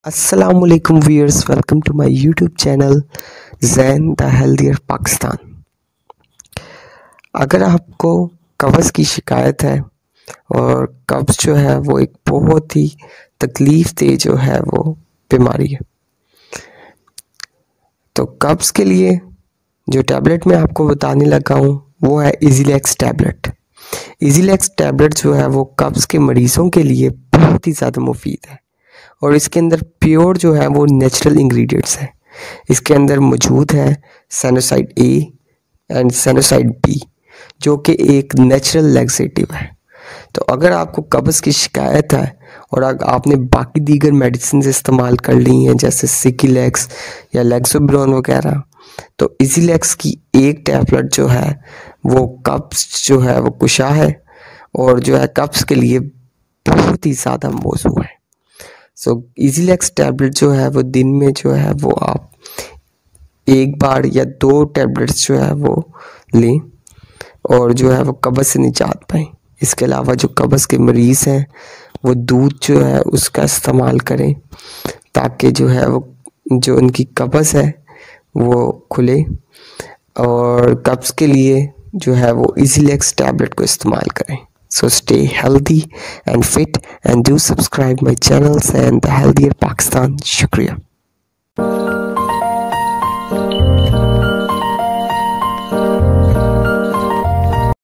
Assalamualaikum viewers, welcome to my YouTube channel Jain the healthier Pakistan. अगर आपको कब्ज़ की शिकायत है और कब्ज़ जो है वो एक बहुत ही तकलीफ़ दे जो है वो बीमारी है, तो कब्ज़ के लिए जो टैबलेट मैं आपको बताने लगा हूँ वो है इजीलैक्स टैबलेट। इजीलैक्स टैबलेट जो है वो कब्ज़ के मरीज़ों के लिए बहुत ही ज़्यादा मुफीद है और इसके अंदर प्योर जो है वो नेचुरल इंग्रेडिएंट्स हैं। इसके अंदर मौजूद है सेनोसाइड ए एंड सेनोसाइड बी जो कि एक नेचुरल लैक्सेटिव है। तो अगर आपको कब्ज़ की शिकायत है और अगर आपने बाकी दीगर मेडिसिन इस्तेमाल कर ली हैं जैसे सिकिलेक्स या लेक्सोब्रोन वगैरह, तो इजीलैक्स की एक टैबलेट जो है वो कब्ज़ जो है वो कुशा है और जो है कब्ज़ के लिए बहुत ही ज़्यादा मौजू है। सो इजीलैक्स टैबलेट जो है वो दिन में जो है वो आप एक बार या 2 टैबलेट्स जो है वो लें और जो है वो कब्ज़ से निजात पाएँ। इसके अलावा जो कब्ज़ के मरीज़ हैं वो दूध जो है उसका इस्तेमाल करें ताकि जो है वो जो उनकी कब्ज़ है वो खुले, और कब्ज़ के लिए जो है वो इजीलैक्स टैबलेट को इस्तेमाल करें। So stay healthy and fit and do subscribe my channels and the Healthier Pakistan. Shukriya.